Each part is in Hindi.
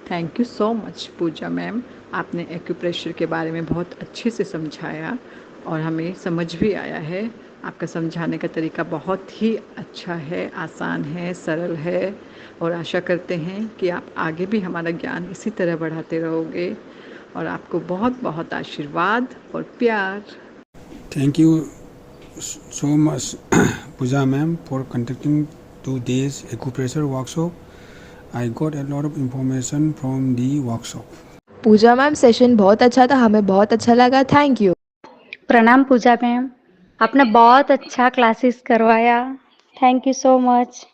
Thank you so much Pooja ma'am. आपने एक्यूप्रेशर के बारे में बहुत अच्छे से समझाया और हमें समझ भी आया है। आपका समझाने का तरीका बहुत ही अच्छा है, आसान है, सरल है और आशा करते हैं कि आप आगे भी हमारा ज्ञान इसी तरह बढ़ाते रहोगे और आपको बहुत बहुत आशीर्वाद और प्यार। Thank you so much, Pooja ma'am, for conducting today's acupressure workshop. I got a lot of information from the workshop. Pooja ma'am session बहुत अच्छा था, हमें बहुत अच्छा लगा। Thank you. प्रणाम पूजा मैम, आपने बहुत अच्छा क्लासेस करवाया। Thank you so much.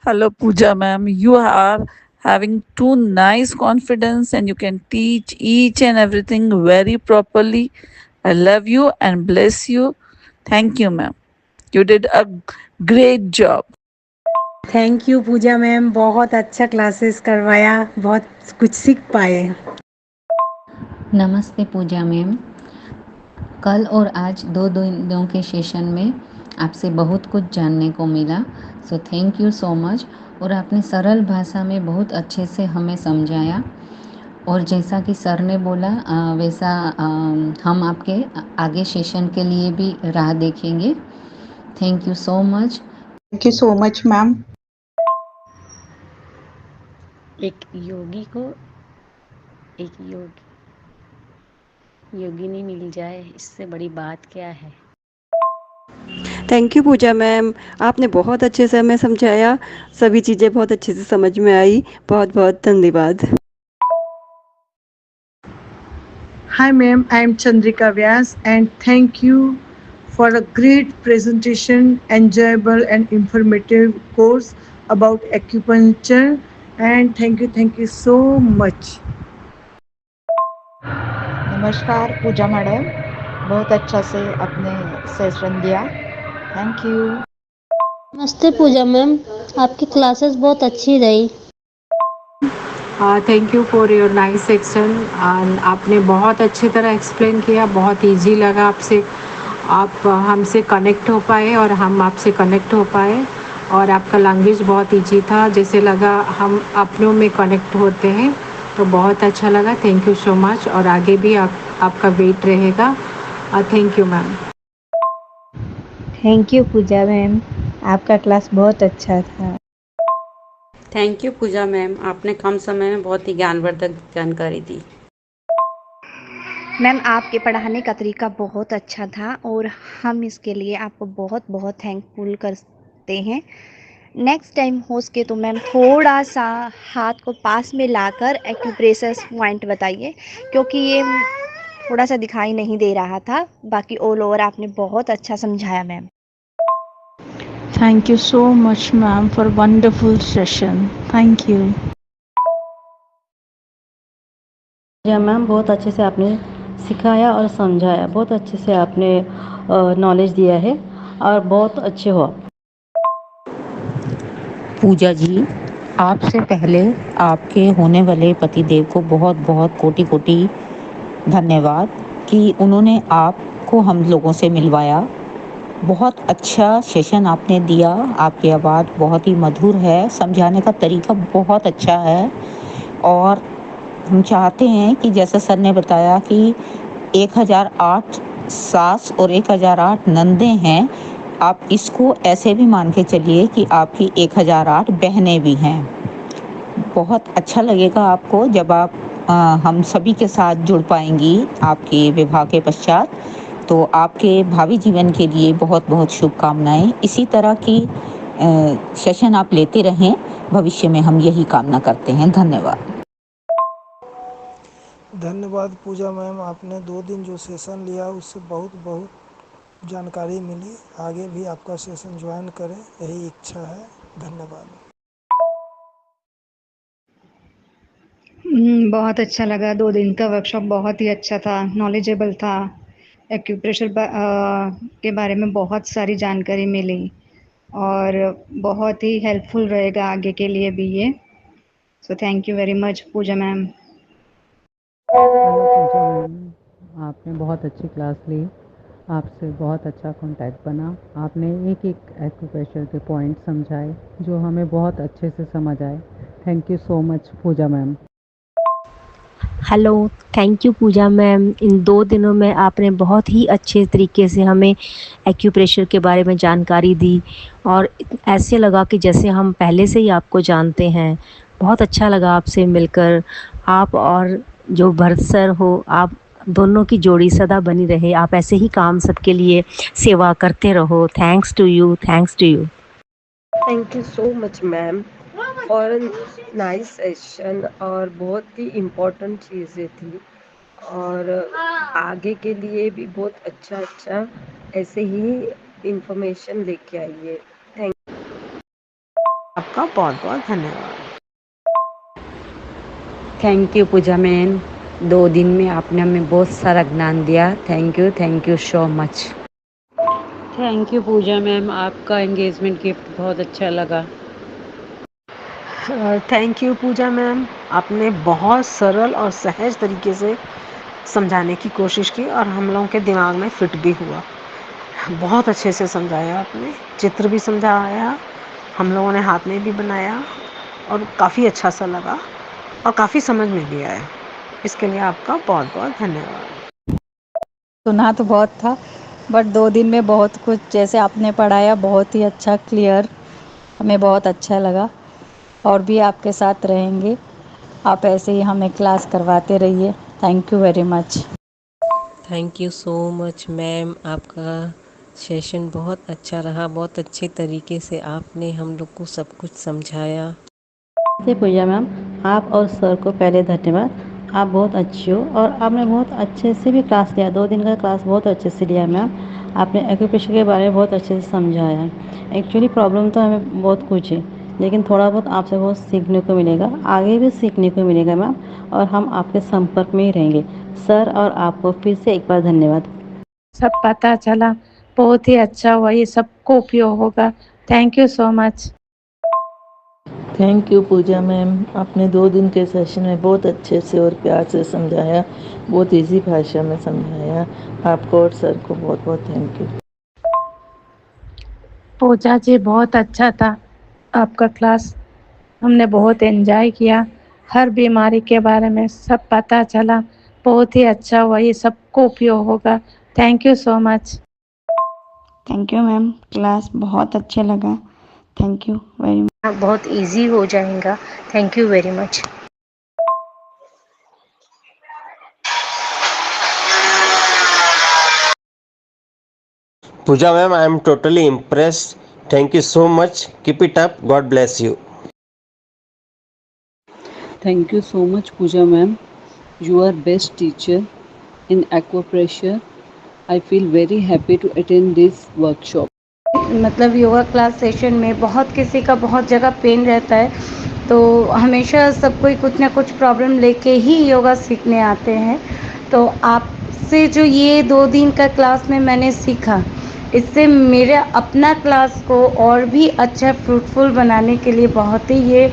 Hello, Pooja ma'am. You are having too nice confidence and you can teach each and everything very properly. I love you and bless you. Thank you, ma'am. You did a great job. Thank you Puja ma'am, बहुत अच्छा क्लासेस करवाया, बहुत कुछ सीख पाए। नमस्ते पूजा मैम। कल और आज दो दिनों के सेशन में आपसे बहुत कुछ जानने को मिला, सो थैंक यू सो मच। और आपने सरल भाषा में बहुत अच्छे से हमें समझाया और जैसा कि सर ने बोला वैसा हम आपके आगे सेशन के लिए भी राह देखेंगे। Thank you so much. Thank you so much ma'am. एक योगी को एक योगिनी मिल जाए, इससे बड़ी बात क्या है। थैंक यू पूजा मैम, आपने बहुत अच्छे से हमें समझाया, सभी चीज़ें बहुत अच्छे से समझ में आई। बहुत बहुत धन्यवाद। Hi ma'am, I am Chandrika Vyas and thank you for a great presentation, enjoyable and informative course about acupuncture, and thank you so much. नमस्कार पूजा मैडम, बहुत अच्छा से आपने सेशन दिया। Thank you. नमस्ते पूजा मैम, आपकी क्लासेस बहुत अच्छी रही। Thank you for your nice section. आपने बहुत अच्छी तरह एक्सप्लेन किया, बहुत इजी लगा आपसे, आप हमसे कनेक्ट हो पाए और हम आपसे कनेक्ट हो पाए और आपका लैंग्वेज बहुत इजी था, जैसे लगा हम अपनों में कनेक्ट होते हैं, तो बहुत अच्छा लगा। थैंक यू सो मच और आगे भी आपका वेट रहेगा। Thank you ma'am. Thank you Puja ma'am, आपका क्लास बहुत अच्छा था। थैंक यू पूजा मैम, आपने कम समय में बहुत ही ज्ञानवर्धक जानकारी दी। मैम आपके पढ़ाने का तरीका बहुत अच्छा था और हम इसके लिए आपको बहुत बहुत थैंकफुल करते हैं। नेक्स्ट टाइम हो सके तो मैम थोड़ा सा हाथ को पास में लाकर एक्यूप्रेशर पॉइंट बताइए, क्योंकि ये थोड़ा सा दिखाई नहीं दे रहा था। बाकी ऑल ओवर आपने बहुत अच्छा समझाया ma'am. Thank you so much ma'am for wonderful session. Thank you. Ma'am बहुत अच्छे से आपने सिखाया और समझाया, बहुत अच्छे से आपने नॉलेज दिया है और बहुत अच्छे हो आप। पूजा जी, आपसे पहले आपके होने वाले पतिदेव को बहुत बहुत कोटि कोटि धन्यवाद कि उन्होंने आपको हम लोगों से मिलवाया। बहुत अच्छा सेशन आपने दिया, आपकी आवाज़ बहुत ही मधुर है, समझाने का तरीका बहुत अच्छा है और हम चाहते हैं कि जैसा सर ने बताया कि 1008 सास और 1008 नंदे हैं, आप इसको ऐसे भी मान के चलिए कि आपकी 1008 बहनें भी हैं। बहुत अच्छा लगेगा आपको जब आप हम सभी के साथ जुड़ पाएंगी आपके विवाह के पश्चात। तो आपके भावी जीवन के लिए बहुत बहुत शुभकामनाएं। इसी तरह की सेशन आप लेते रहें, भविष्य में हम यही कामना करते हैं। धन्यवाद। धन्यवाद पूजा मैम, आपने 2 दिन जो सेशन लिया उससे बहुत बहुत जानकारी मिली। आगे भी आपका सेशन ज्वाइन करें, यही इच्छा है। धन्यवाद। बहुत अच्छा लगा। 2 दिन का वर्कशॉप बहुत ही अच्छा था, नॉलेजेबल था। एक्यूप्रेशर के बारे में बहुत सारी जानकारी मिली और बहुत ही हेल्पफुल रहेगा आगे के लिए भी ये। So thank you very much Pooja ma'am. Hello Puja ma'am, आपने बहुत अच्छी क्लास ली, आपसे बहुत अच्छा कांटेक्ट बना। आपने एक एक एक्यूप्रेशर के पॉइंट समझाए जो हमें बहुत अच्छे से समझ आए। Thank you so much Pooja ma'am. Hello, thank you Puja ma'am. इन 2 दिनों में आपने बहुत ही अच्छे तरीके से हमें एक्यूप्रेशर के बारे में जानकारी दी और ऐसे लगा कि जैसे हम पहले से ही आपको जानते हैं। बहुत अच्छा लगा आपसे मिलकर। आप और जो भरत सर हो, आप दोनों की जोड़ी सदा बनी रहे। आप ऐसे ही काम सबके लिए सेवा करते रहो। Thanks to you, thanks to you. Thank you so much ma'am for nice session और बहुत ही इम्पोर्टेंट चीज़ें थी और आगे के लिए भी बहुत अच्छा अच्छा ऐसे ही इंफॉर्मेशन लेके आइए। थैंक आपका बहुत बहुत धन्यवाद। थैंक यू पूजा मैम, 2 दिन में आपने हमें बहुत सारा ज्ञान दिया। Thank you so much. Thank you Puja ma'am, आपका एंगेजमेंट गिफ्ट बहुत अच्छा लगा। थैंक यू पूजा मैम, आपने बहुत सरल और सहज तरीके से समझाने की कोशिश की और हम लोगों के दिमाग में फिट भी हुआ। बहुत अच्छे से समझाया आपने, चित्र भी समझाया, हम लोगों ने हाथ में भी बनाया और काफ़ी अच्छा सा लगा और काफ़ी समझ में भी आया। इसके लिए आपका बहुत बहुत धन्यवाद। सुना तो बहुत था बट 2 दिन में बहुत कुछ जैसे आपने पढ़ाया बहुत ही अच्छा क्लियर, हमें बहुत अच्छा लगा और भी आपके साथ रहेंगे। आप ऐसे ही हमें क्लास करवाते रहिए। Thank you very much. Thank you so much ma'am, आपका सेशन बहुत अच्छा रहा। बहुत अच्छे तरीके से आपने हम लोग को सब कुछ समझाया। पूजा मैम, आप और सर को पहले धन्यवाद। आप बहुत अच्छे हो और आपने बहुत अच्छे से भी क्लास लिया। 2 दिन का क्लास बहुत अच्छे से लिया मैम। आपने एक्यूप्रेशर के बारे में बहुत अच्छे से समझाया है। एक्चुअली प्रॉब्लम तो हमें बहुत कुछ है, लेकिन थोड़ा बहुत आपसे बहुत सीखने को मिलेगा, आगे भी सीखने को मिलेगा मैम, और हम आपके संपर्क में ही रहेंगे। सर और आपको फिर से एक बार धन्यवाद। सब पता चला, बहुत ही अच्छा हुआ, ये सबको उपयोग होगा। Thank you so much. Thank you Puja ma'am, आपने 2 दिन के सेशन में बहुत अच्छे से और प्यार से समझाया, बहुत इजी भाषा में समझाया। आपको और सर को बहुत बहुत थैंक यू। पूजा जी बहुत अच्छा था आपका क्लास, हमने बहुत एंजॉय किया। हर बीमारी के बारे में सब पता चला, बहुत ही अच्छा हुआ, ये सबको उपयोग होगा। Thank you so much. Thank you ma'am, class बहुत अच्छा लगा। Thank you very much. बहुत इजी हो जाएगा। Thank you very much. Pooja ma'am, I am totally impressed. Thank you so much. Keep it up. God bless you. Thank you so much Pooja ma'am. You are best teacher in aquapressure. I feel very happy to attend this workshop. मतलब योगा क्लास सेशन में बहुत किसी का बहुत जगह पेन रहता है, तो हमेशा सब कोई कुछ ना कुछ प्रॉब्लम लेके ही योगा सीखने आते हैं। तो आपसे जो ये 2 दिन का क्लास में मैंने सीखा, इससे मेरे अपना क्लास को और भी अच्छा फ्रूटफुल बनाने के लिए बहुत ही ये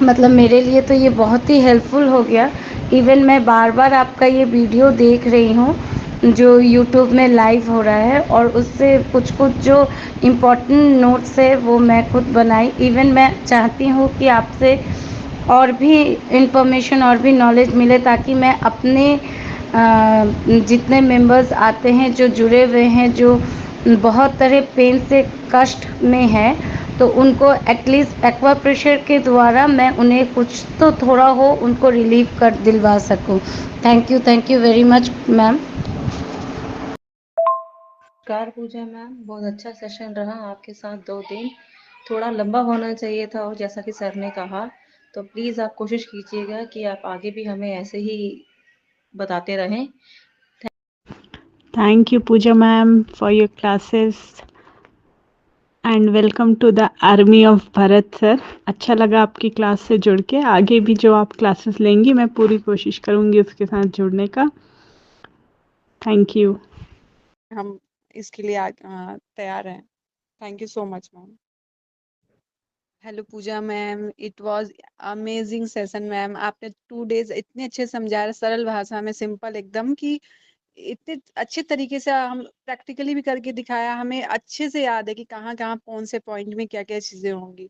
मतलब मेरे लिए तो ये बहुत ही हेल्पफुल हो गया। इवन मैं बार बार आपका ये वीडियो देख रही हूँ जो यूट्यूब में लाइव हो रहा है, और उससे कुछ कुछ जो इम्पोर्टेंट नोट्स है वो मैं खुद बनाई। इवन मैं चाहती हूँ कि आपसे और भी इंफॉर्मेशन और भी नॉलेज मिले, ताकि मैं अपने जितने मेंबर्स आते हैं जो जुड़े हुए हैं, जो बहुत तरह पेन से कष्ट में हैं, तो उनको एटलीस्ट एक्वा प्रेशर के द्वारा मैं उन्हें कुछ तो थोड़ा हो उनको रिलीव कर दिलवा सकूं। Thank you very much ma'am. नमस्कार पूजा मैम, बहुत अच्छा सेशन रहा आपके साथ। 2 दिन थोड़ा लंबा होना चाहिए था और जैसा कि सर ने कहा, तो प्लीज़ आप कोशिश कीजिएगा कि आप आगे भी हमें ऐसे ही बताते रहें। Thank you Pooja ma'am for your classes and welcome to the army of Bharat sir। अच्छा लगा आपकी क्लास से जुड़ के। आगे भी जो आप क्लासेस लेंगी मैं पूरी कोशिश करूँगी उसके साथ जुड़ने का। Thank you. हम इसके लिए तैयार हैं। Thank you so much ma'am. Hello Puja ma'am, it was amazing session ma'am. आपने 2 डेज इतने अच्छे समझाया, सरल भाषा में, सिंपल एकदम, कि इतने अच्छे तरीके से हम प्रैक्टिकली भी करके दिखाया। हमें अच्छे से याद है कि कहाँ कहाँ कौन से पॉइंट में क्या क्या चीजें होंगी।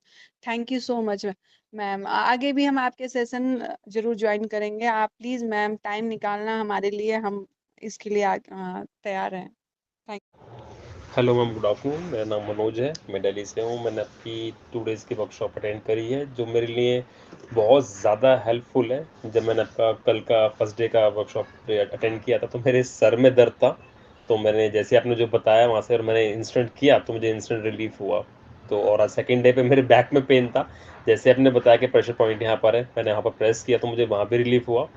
Thank you so much. Ma'am आगे भी हम आपके सेशन ज़रूर ज्वाइन करेंगे। आप प्लीज़ मैम टाइम निकालना हमारे लिए, हम इसके लिए तैयार हैं। Thank hello ma'am, good afternoon. मेरा नाम मनोज है, मैं दिल्ली से हूँ। मैंने आपकी 2 डेज़ की वर्कशॉप अटेंड करी है जो मेरे लिए बहुत ज़्यादा हेल्पफुल है। जब मैंने आपका कल का फर्स्ट डे का वर्कशॉप अटेंड किया था तो मेरे सर में दर्द था, तो मैंने जैसे आपने जो बताया वहाँ से और मैंने इंस्टेंट किया तो मुझे इंस्टेंट रिलीफ हुआ। तो और आज सेकेंड डे पे मेरे बैक में पेन था, जैसे आपने बताया कि प्रेशर पॉइंट यहाँ पर है, मैंने वहाँ पर प्रेस किया तो मुझे वहाँ भी रिलीफ हुआ।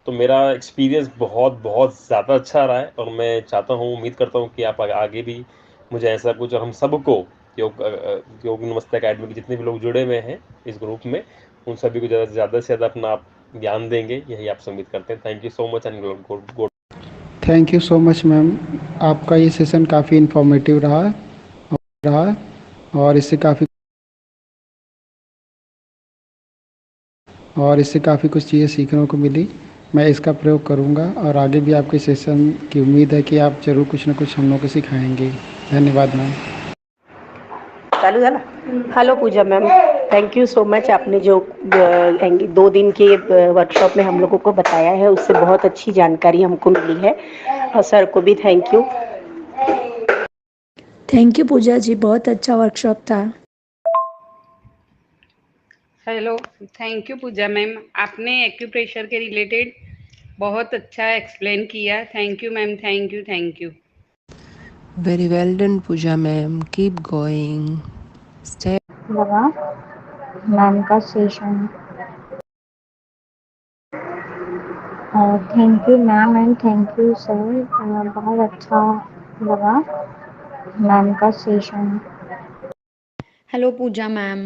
तो मेरा एक्सपीरियंस बहुत बहुत ज़्यादा अच्छा रहा है और मैं चाहता हूँ, उम्मीद करता हूँ कि आप आगे भी मुझे ऐसा कुछ, और हम सबको योग नमस्ते अकेडमी के जितने भी लोग जुड़े हुए हैं इस ग्रुप में, उन सभी को ज़्यादा से ज़्यादा अपना आप ज्ञान देंगे, यही आपसे उम्मीद करते हैं। Thank you so much and good. Thank you so much ma'am, आपका ये सेशन काफ़ी इन्फॉर्मेटिव रहा और इससे काफ़ी कुछ चीज़ें सीखने को मिली। मैं इसका प्रयोग करूंगा और आगे भी आपके सेशन की उम्मीद है कि आप ज़रूर कुछ ना कुछ हम लोग को सिखाएंगे। धन्यवाद मैम। चालू है ना। Hello Puja ma'am, thank you so much. आपने जो 2 दिन के वर्कशॉप में हम लोगों को बताया है उससे बहुत अच्छी जानकारी हमको मिली है, और सर को भी thank you. Thank you Pooja ji, बहुत अच्छा वर्कशॉप था। Hello, thank you Puja ma'am, आपने एक्यूप्रेशर के रिलेटेड बहुत अच्छा एक्सप्लेन किया। Thank you ma'am, thank you, thank you. Very well done, Pooja ma'am. Keep going. Stay. लगा मैम का session. Thank you ma'am and thank you sir, बहुत अच्छा लगा मैम का सेशन। हेलो पूजा मैम,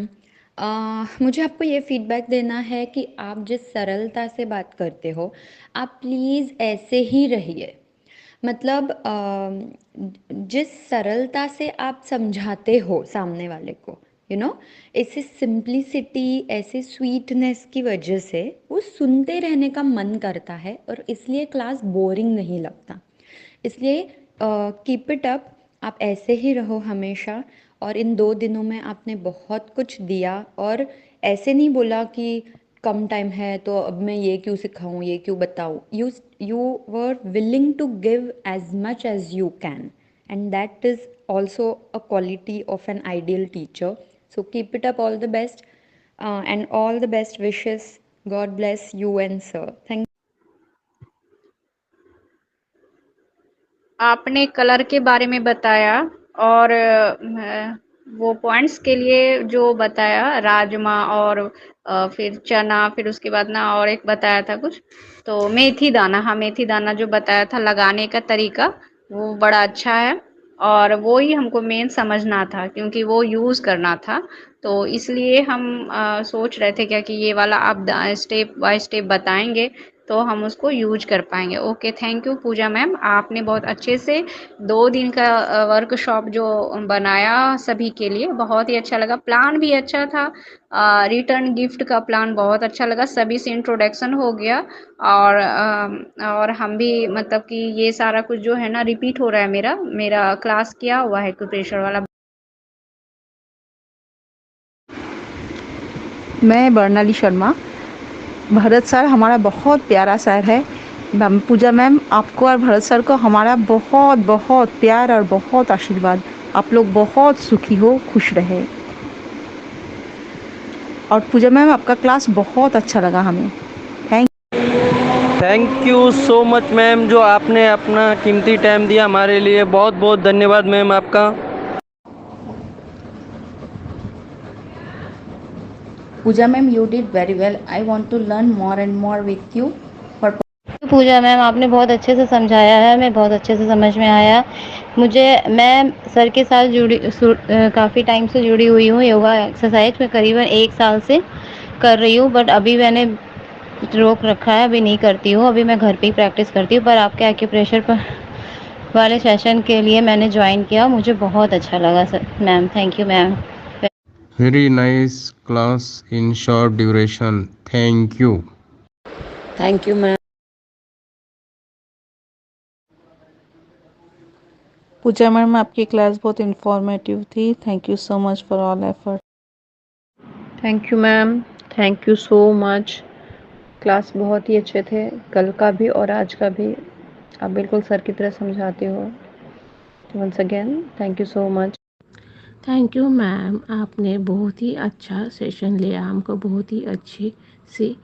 मुझे आपको ये फीडबैक देना है कि आप जिस सरलता से बात करते हो आप प्लीज़ ऐसे ही रहिए। मतलब जिस सरलता से आप समझाते हो सामने वाले को, ऐसे सिंप्लिसिटी, ऐसे स्वीटनेस की वजह से वो सुनते रहने का मन करता है और इसलिए क्लास बोरिंग नहीं लगता। इसलिए कीप इट अप, आप ऐसे ही रहो हमेशा। और इन 2 दिनों में आपने बहुत कुछ दिया, और ऐसे नहीं बोला कि कम टाइम है तो अब मैं ये क्यों सिखाऊं, ये क्यों बताऊं। You were willing to give as much as you can, and that is also a quality of an ideal teacher. So keep it up, all the best and all the best wishes. God bless you and sir. Thank. आपने कलर के बारे में बताया और वो पॉइंट्स के लिए जो बताया, राजमा और फिर चना, फिर उसके बाद ना और एक बताया था कुछ, तो मेथी दाना, हाँ मेथी दाना जो बताया था लगाने का तरीका, वो बड़ा अच्छा है। और वो ही हमको मेन समझना था क्योंकि वो यूज़ करना था, तो इसलिए हम सोच रहे थे क्या कि ये वाला आप स्टेप बाय स्टेप बताएंगे तो हम उसको यूज कर पाएंगे। Okay, thank you Puja ma'am, आपने बहुत अच्छे से 2 दिन का वर्कशॉप जो बनाया सभी के लिए, बहुत ही अच्छा लगा। प्लान भी अच्छा था, रिटर्न गिफ्ट का प्लान बहुत अच्छा लगा, सभी से इंट्रोडक्शन हो गया। और हम भी मतलब कि ये सारा कुछ जो है ना रिपीट हो रहा है, मेरा क्लास किया हुआ है एक्यूप्रेशर वाला। मैं बर्नाली शर्मा। भरत सर हमारा बहुत प्यारा सर है। पूजा मैम, आपको और भरत सर को हमारा बहुत बहुत प्यार और बहुत आशीर्वाद। आप लोग बहुत सुखी हो, खुश रहे। और पूजा मैम, आपका क्लास बहुत अच्छा लगा हमें। Thank you so much ma'am, जो आपने अपना कीमती टाइम दिया हमारे लिए। बहुत बहुत धन्यवाद मैम आपका। पूजा ma'am, you did very well. I want to learn more and more with you. Pooja ma'am, आपने बहुत अच्छे से समझाया है, मैं बहुत अच्छे से समझ में आया मुझे। मैं सर के साथ काफ़ी टाइम से जुड़ी हुई हूँ। योगा एक्सरसाइज में करीबन 1 साल से कर रही हूँ, बट अभी मैंने रोक रखा है, अभी नहीं करती हूँ। अभी मैं घर पे ही प्रैक्टिस करती हूँ, पर आपके एक्यूप्रेशर पर वाले सेशन के लिए मैंने ज्वाइन किया, मुझे बहुत अच्छा लगा sir. Ma'am, thank you ma'am. Very nice class in short duration. Thank you. Thank you ma'am. Pooja ma'am, आपकी क्लास बहुत इंफॉर्मेटिव थी। Thank you so much for all effort. Thank you ma'am, thank you so much. Class बहुत ही अच्छे थे, कल का भी और आज का भी। आप बिल्कुल सर की तरह समझाते हो। Once again thank you so much. Thank you ma'am, आपने बहुत ही अच्छा सेशन लिया, हमको बहुत ही अच्छी सी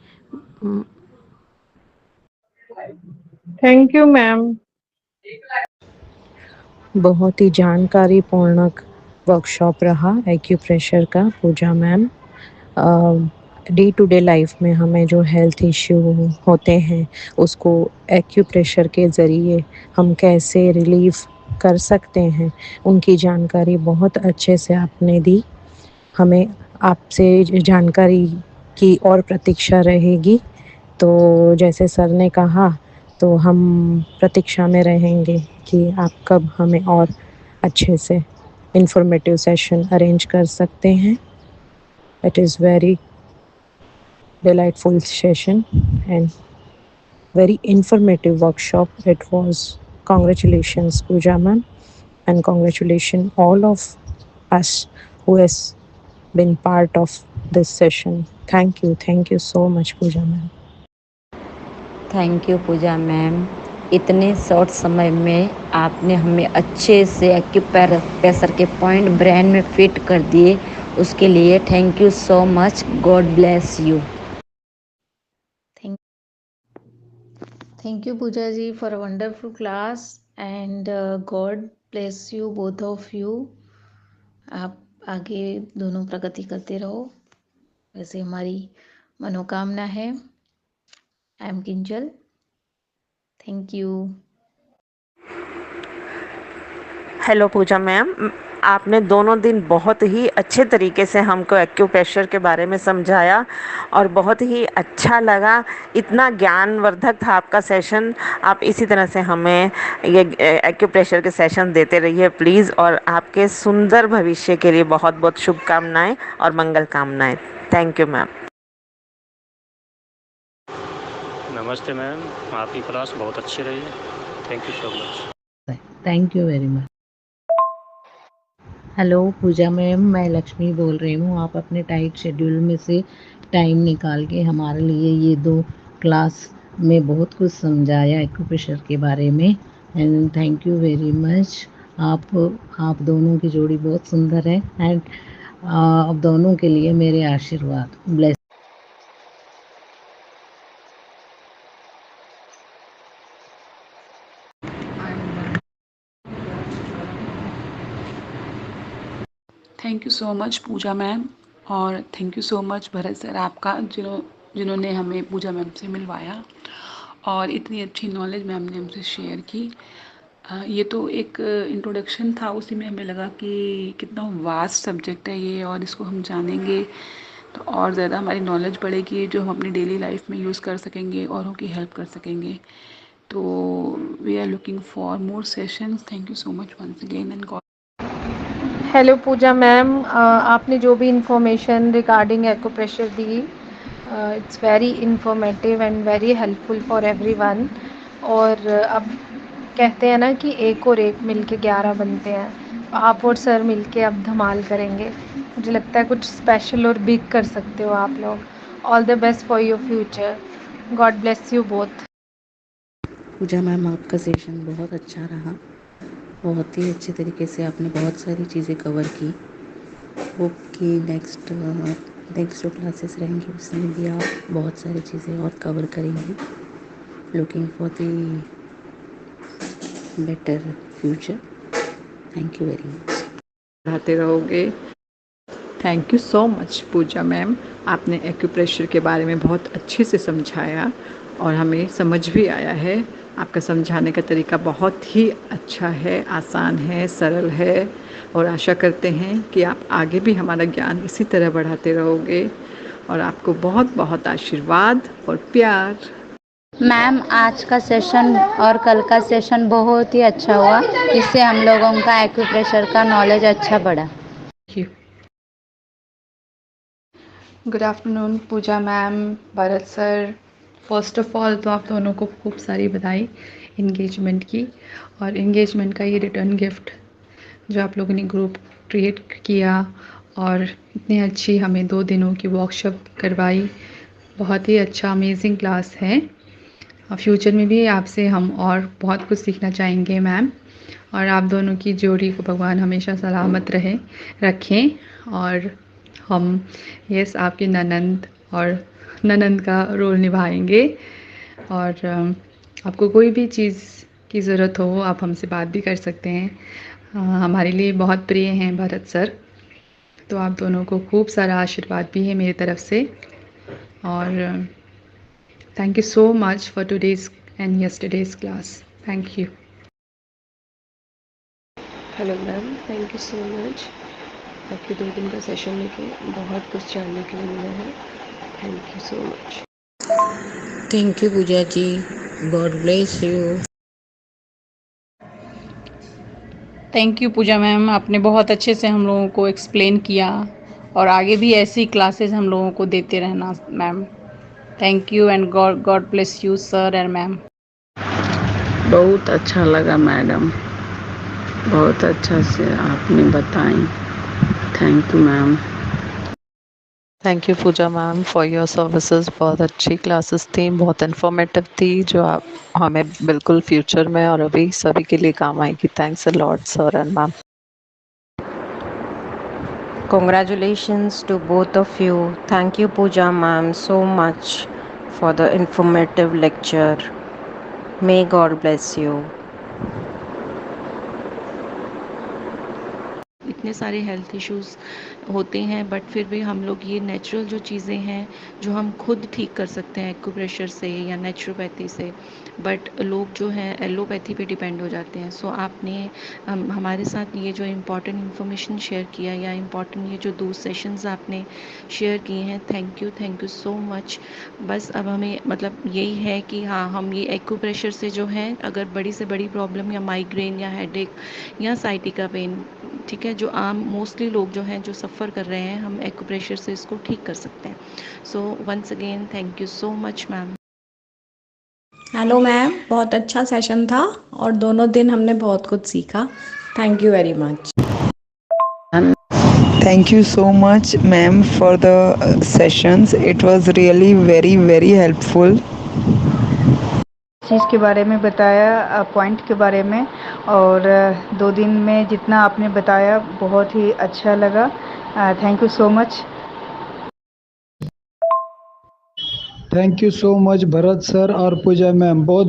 थैंक यू मैम। बहुत ही जानकारी पूर्णक वर्कशॉप रहा एक्यूप्रेशर का Pooja ma'am. Day to day life में हमें जो हेल्थ इश्यू होते हैं उसको एक्यूप्रेशर के ज़रिए हम कैसे रिलीव कर सकते हैं, उनकी जानकारी बहुत अच्छे से आपने दी। हमें आपसे जानकारी की और प्रतीक्षा रहेगी। तो जैसे सर ने कहा तो हम प्रतीक्षा में रहेंगे कि आप कब हमें और अच्छे से इंफॉर्मेटिव सेशन अरेंज कर सकते हैं। It is very delightful session and very informative workshop it was. Congratulations Pooja ma'am, and congratulations all of us who has been part of this session. Thank you so much Pooja ma'am. Thank you Puja ma'am, इतने शॉर्ट समय में आपने हमें अच्छे से एक्यूप्रेशर के पॉइंट ब्रेन में फिट कर दिए, उसके लिए thank you so much. God bless you. Thank you, Pooja ji, for a wonderful class and God bless you, both of you. आप आगे दोनों प्रगति करते रहो, वैसे हमारी मनोकामना है। I am Kinjal. Thank you. Hello Puja ma'am, आपने दोनों दिन बहुत ही अच्छे तरीके से हमको एक्यूप्रेशर के बारे में समझाया और बहुत ही अच्छा लगा। इतना ज्ञानवर्धक था आपका सेशन। आप इसी तरह से हमें ये एक्यूप्रेशर के सेशन देते रहिए प्लीज़, और आपके सुंदर भविष्य के लिए बहुत बहुत शुभकामनाएं और मंगल कामनाएं। Thank you ma'am. नमस्ते मैम, आपकी क्लास बहुत अच्छी रही है। Thank you so much. Thank you very much. Hello Puja ma'am, मैं लक्ष्मी बोल रही हूँ। आप अपने टाइट शेड्यूल में से टाइम निकाल के हमारे लिए ये 2 क्लास में बहुत कुछ समझाया एक्यूप्रेशर के बारे में, and thank you very much. आप दोनों की जोड़ी बहुत सुंदर है, एंड आप दोनों के लिए मेरे आशीर्वाद। Bless. Thank you so much Pooja ma'am, और thank you so much Bharat sir आपका, जिन्होंने हमें पूजा मैम से मिलवाया और इतनी अच्छी नॉलेज मैम ने हमसे शेयर की। ये तो एक इंट्रोडक्शन था, उसी में हमें लगा कि कितना वास्ट सब्जेक्ट है ये, और इसको हम जानेंगे तो और ज़्यादा हमारी नॉलेज बढ़ेगी, जो हम अपनी डेली लाइफ में यूज़ कर सकेंगे, औरों की हेल्प कर सकेंगे। तो we are looking for more sessions. Thank you so much once again and God. Hello Puja ma'am, आपने जो भी इंफॉर्मेशन रिगार्डिंग एक्यूप्रेशर दी, it's very informative and very helpful for everyone. और अब कहते हैं ना कि एक और एक मिलके 11 बनते हैं, आप और सर मिलके अब धमाल करेंगे। मुझे लगता है कुछ स्पेशल और बिग कर सकते हो आप लोग। All the best for your future. God bless you both. Pooja ma'am, आपका सेशन बहुत अच्छा रहा, बहुत ही अच्छे तरीके से आपने बहुत सारी चीज़ें कवर की। होप कि नेक्स्ट जो क्लासेस रहेंगी उसमें भी आप बहुत सारी चीज़ें और कवर करेंगी। Looking for the better future. Thank you very much. पढ़ाते रहोगे। Thank you so much Pooja ma'am, आपने एक्यूप्रेशर के बारे में बहुत अच्छे से समझाया और हमें समझ भी आया है। आपका समझाने का तरीका बहुत ही अच्छा है, आसान है, सरल है, और आशा करते हैं कि आप आगे भी हमारा ज्ञान इसी तरह बढ़ाते रहोगे। और आपको बहुत बहुत आशीर्वाद और प्यार। मैम, आज का सेशन और कल का सेशन बहुत ही अच्छा हुआ, इससे हम लोगों का एक्यूप्रेशर का नॉलेज अच्छा बढ़ा। Good afternoon Pooja ma'am, Bharat sir. First of all तो आप दोनों को खूब सारी बधाई इंगेजमेंट की, और इंगेजमेंट का ये रिटर्न गिफ्ट जो आप लोगों ने ग्रुप क्रिएट किया और इतनी अच्छी हमें 2 दिनों की वर्कशॉप करवाई। बहुत ही अच्छा अमेजिंग क्लास है। फ्यूचर में भी आपसे हम और बहुत कुछ सीखना चाहेंगे मैम। और आप दोनों की जोड़ी को भगवान हमेशा सलामत रखें। और हम आपकी ननंद और ननंद का रोल निभाएंगे। और आपको कोई भी चीज़ की ज़रूरत हो आप हमसे बात भी कर सकते हैं। हमारे लिए बहुत प्रिय हैं भरत सर। तो आप दोनों को खूब सारा आशीर्वाद भी है मेरी तरफ से। और thank you so much for today's and yesterday's class. Thank you. Hello ma'am, thank you so much. आपके 2 दिन का सेशन लेके बहुत कुछ जानने के लिए मिला है। Thank you so much. Thank you Pooja ji, God bless you. Thank you Puja ma'am, आपने बहुत अच्छे से हम लोगों को एक्सप्लेन किया और आगे भी ऐसी क्लासेस हम लोगों को देते रहना ma'am. Thank you and god god bless you sir and ma'am. बहुत अच्छा लगा मैडम, बहुत अच्छा से आपने बताई। Thank you ma'am. Thank you Puja ma'am for your services. बहुत अच्छी क्लासेस थी, बहुत इन्फॉर्मेटिव थी, जो आप हमें बिल्कुल फ्यूचर में और अभी सभी के लिए काम आएगी। Thanks a lot sir and ma'am. Congratulations to both of you. Thank you, Pooja ma'am, so much for the informative lecture. May God bless you. इतने सारे हेल्थ इश्यूज़ होते हैं बट फिर भी हम लोग ये नेचुरल जो चीज़ें हैं जो हम खुद ठीक कर सकते हैं एक्यूप्रेशर से या नेचुरोपैथी से, बट लोग जो हैं एलोपैथी पे डिपेंड हो जाते हैं। सो आपने हमारे साथ ये जो इम्पोर्टेंट इन्फॉर्मेशन शेयर किया या इम्पोर्टेंट ये जो 2 सेशंस आपने शेयर किए हैं, थैंक यू सो मच। बस अब हमें मतलब यही है कि हाँ, हम ये एक्यूप्रेशर से जो है अगर बड़ी से बड़ी प्रॉब्लम या माइग्रेन या हेडेक या साइटिका पेन, ठीक है, जो आम मोस्टली लोग जो हैं जो सफ़र कर रहे हैं, हम एक्यूप्रेशर से इसको ठीक कर सकते हैं। So once again thank you so much ma'am. Hello ma'am, बहुत अच्छा सेशन था और दोनों दिन हमने बहुत कुछ सीखा। Thank you very much. Thank you so much, ma'am, for the sessions. It was really very helpful. चीज़ के बारे में बताया, पॉइंट के बारे में, और 2 दिन में जितना आपने बताया बहुत ही अच्छा लगा। Thank you so much. Thank you so much Bharat sir और पूजा मैम, बहुत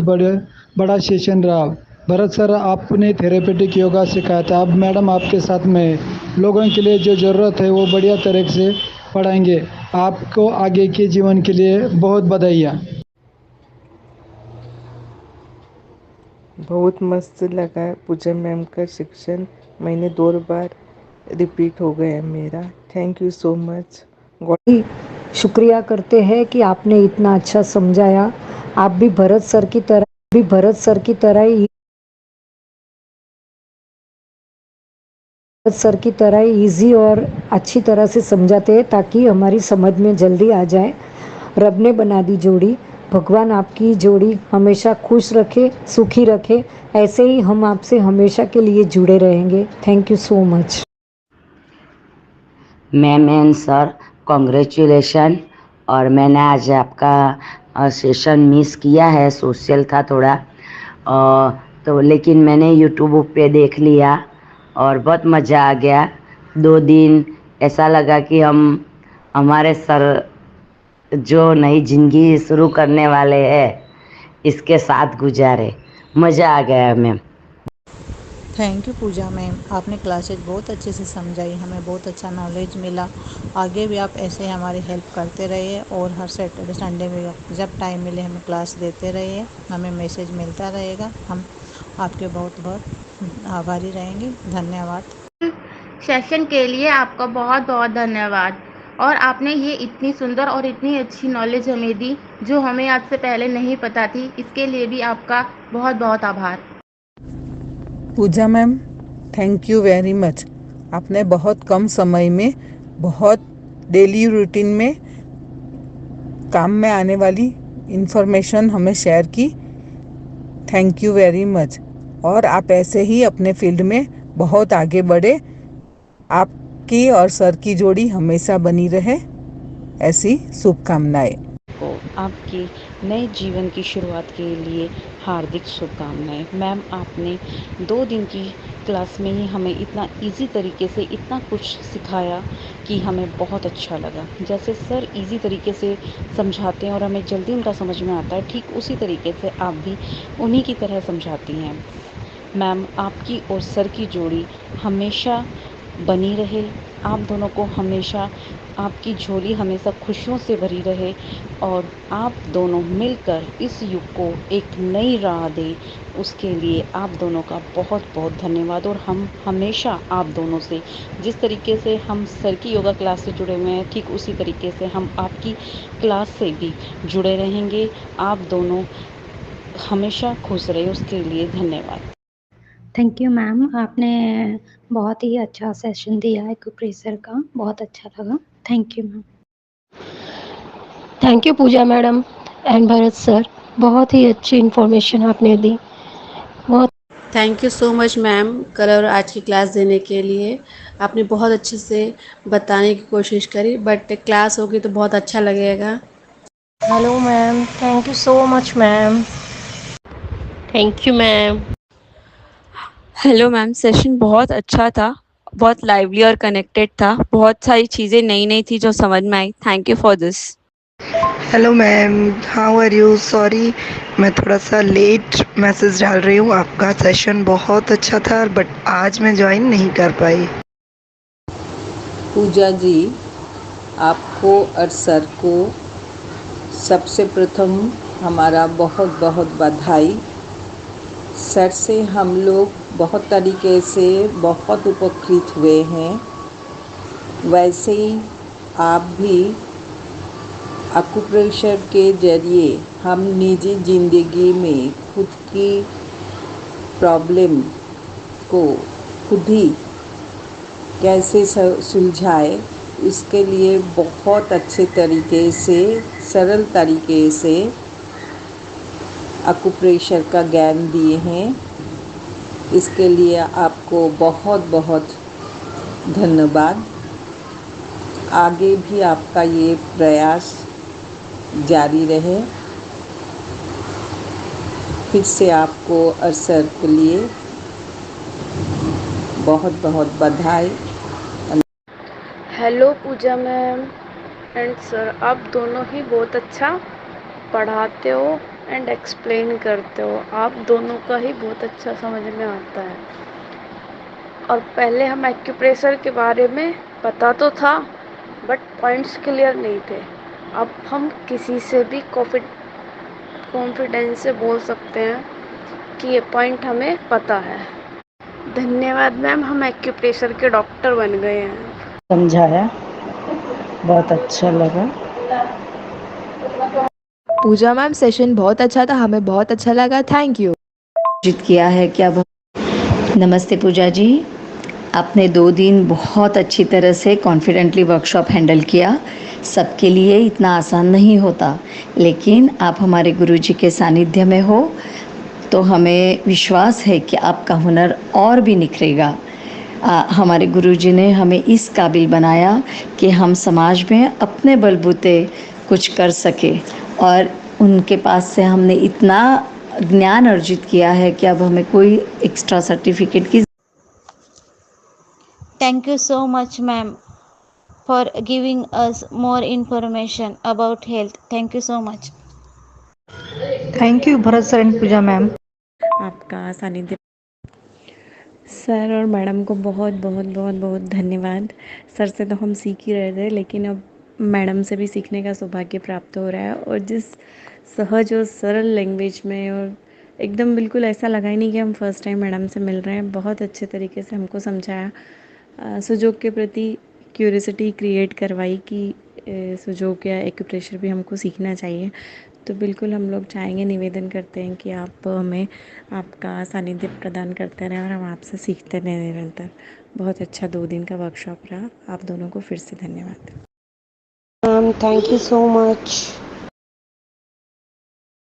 बड़ा सेशन रहा। भरत सर आपने थेरेपेटिक योगा सिखाया था, अब मैडम आपके साथ में लोगों के लिए जो ज़रूरत है वो बढ़िया तरह से पढ़ाएंगे। आपको आगे के जीवन के लिए बहुत बधाइयाँ। बहुत मस्त लगा पूजा मैम का शिक्षण, मैंने 2 बार रिपीट हो गया मेरा। Thank you so much. शुक्रिया करते हैं कि आपने इतना अच्छा समझाया। आप भी भरत सर की तरह इजी और अच्छी तरह से समझाते हैं ताकि हमारी समझ में जल्दी आ जाए। रब ने बना दी जोड़ी, भगवान आपकी जोड़ी हमेशा खुश रखे, सुखी रखे। ऐसे ही हम आपसे हमेशा के लिए जुड़े रहेंगे। Thank you so much. Ma'am and sir, congratulation. और मैंने आज आपका सेशन मिस किया है, सोशल था थोड़ा, तो लेकिन मैंने यूट्यूब पे देख लिया और बहुत मज़ा आ गया। 2 दिन ऐसा लगा कि हमारे सर जो नई ज़िंदगी शुरू करने वाले हैं इसके साथ गुजारे। मज़ा आ गया ma'am. Thank you Puja ma'am, आपने क्लासेज बहुत अच्छे से समझाई, हमें बहुत अच्छा नॉलेज मिला। आगे भी आप ऐसे हमारी हेल्प करते रहिए और हर सैटरडे संडे में जब टाइम मिले हमें क्लास देते रहिए, हमें मैसेज मिलता रहेगा। हम आपके बहुत बहुत आभारी रहेंगे। धन्यवाद। सेशन के लिए आपका बहुत बहुत धन्यवाद। और आपने ये इतनी सुंदर और इतनी अच्छी नॉलेज हमें दी जो हमें आज से पहले नहीं पता थी, इसके लिए भी आपका बहुत बहुत आभार। Pooja ma'am, thank you very much. आपने बहुत कम समय में बहुत डेली रूटीन में काम में आने वाली इन्फॉर्मेशन हमें शेयर की। Thank you very much. और आप ऐसे ही अपने फील्ड में बहुत आगे बढ़े। आप आपकी और सर की जोड़ी हमेशा बनी रहे, ऐसी शुभकामनाएं। को आपकी नए जीवन की शुरुआत के लिए हार्दिक शुभकामनाएं। मैम, आपने 2 दिन की क्लास में ही हमें इतना इजी तरीके से इतना कुछ सिखाया कि हमें बहुत अच्छा लगा। जैसे सर इजी तरीके से समझाते हैं और हमें जल्दी उनका समझ में आता है, ठीक उसी तरीके से आप भी उन्हीं की तरह समझाती हैं। मैम, आपकी और सर की जोड़ी हमेशा बनी रहे। आप दोनों को हमेशा आपकी झोली हमेशा खुशियों से भरी रहे और आप दोनों मिलकर इस युग को एक नई राह दें, उसके लिए आप दोनों का बहुत बहुत धन्यवाद। और हम हमेशा आप दोनों से, जिस तरीके से हम सर की योगा क्लास से जुड़े हुए हैं, ठीक उसी तरीके से हम आपकी क्लास से भी जुड़े रहेंगे। आप दोनों हमेशा खुश रहे, उसके लिए धन्यवाद। थैंक यू मैम, आपने बहुत ही अच्छा सेशन दिया एक्यूप्रेशर का, बहुत अच्छा लगा। Thank you ma'am. Thank you Puja madam and Bharat sir, बहुत ही अच्छी इन्फॉर्मेशन आपने दी। बहुत thank you so much ma'am, कल और आज की क्लास देने के लिए। आपने बहुत अच्छे से बताने की कोशिश करी, बट क्लास होगी तो बहुत अच्छा लगेगा। Hello ma'am, thank you so much ma'am. Thank you ma'am. Hello ma'am, session बहुत अच्छा था, बहुत लाइवली और कनेक्टेड था। बहुत सारी चीज़ें नई नई थी जो समझ में आई। Thank you for this. Hello ma'am, how are you? Sorry मैं थोड़ा सा लेट मैसेज डाल रही हूँ। आपका सेशन बहुत अच्छा था, बट आज मैं ज्वाइन नहीं कर पाई। पूजा जी, आपको और सर को सबसे प्रथम हमारा बहुत बहुत बधाई। सर से हम लोग बहुत तरीके से बहुत उपकृत हुए हैं। वैसे ही आप भी एक्यूप्रेशर के जरिए हम निजी ज़िंदगी में खुद की प्रॉब्लम को खुद ही कैसे सुलझाए, इसके लिए बहुत अच्छे तरीके से, सरल तरीके से एक्यूप्रेशर का ज्ञान दिए हैं। इसके लिए आपको बहुत बहुत धन्यवाद। आगे भी आपका ये प्रयास जारी रहे। फिर से आपको और सर के लिए बहुत बहुत बधाई। Hello Puja ma'am and sir, आप दोनों ही बहुत अच्छा पढ़ाते हो एंड एक्सप्लेन करते हो। आप दोनों का ही बहुत अच्छा समझ में आता है। और पहले हम एक्यूप्रेशर के बारे में पता तो था, बट पॉइंट्स क्लियर नहीं थे। अब हम किसी से भी कॉन्फिडेंस से बोल सकते हैं कि ये पॉइंट हमें पता है। धन्यवाद मैम, हम एक्यूप्रेशर के डॉक्टर बन गए हैं। समझाया, बहुत अच्छा लगा। पूजा मैम, सेशन बहुत अच्छा था, हमें बहुत अच्छा लगा। Thank you. जित किया है क्या? नमस्ते पूजा जी, आपने 2 दिन बहुत अच्छी तरह से कॉन्फिडेंटली वर्कशॉप हैंडल किया। सबके लिए इतना आसान नहीं होता, लेकिन आप हमारे गुरुजी के सानिध्य में हो तो हमें विश्वास है कि आपका हुनर और भी निखरेगा। हमारे गुरुजी ने हमें इस काबिल बनाया कि हम समाज में अपने बलबूते कुछ कर सके, और उनके पास से हमने इतना ज्ञान अर्जित किया है कि अब हमें कोई एक्स्ट्रा सर्टिफिकेट की। Thank you so much, ma'am, for giving us more information about health. Thank you so much. Thank you Bharat sir and Puja ma'am. आपका सानिध्य सर और मैडम को बहुत बहुत बहुत बहुत धन्यवाद। सर से तो हम सीख ही रहे थे, लेकिन अब मैडम से भी सीखने का सौभाग्य प्राप्त हो रहा है। और जिस सहज और सरल लैंग्वेज में, और एकदम बिल्कुल ऐसा लगा ही नहीं कि हम फर्स्ट टाइम मैडम से मिल रहे हैं। बहुत अच्छे तरीके से हमको समझाया, सुजोग के प्रति क्यूरियोसिटी क्रिएट करवाई कि सुजोग या एक्यूप्रेशर भी हमको सीखना चाहिए। तो बिल्कुल हम लोग चाहेंगे, निवेदन करते हैं कि आप हमें आपका सानिध्य प्रदान करते रहें और हम आपसे सीखते रहें निरंतर। बहुत अच्छा 2 दिन का वर्कशॉप रहा। आप दोनों को फिर से धन्यवाद। Thank you so much.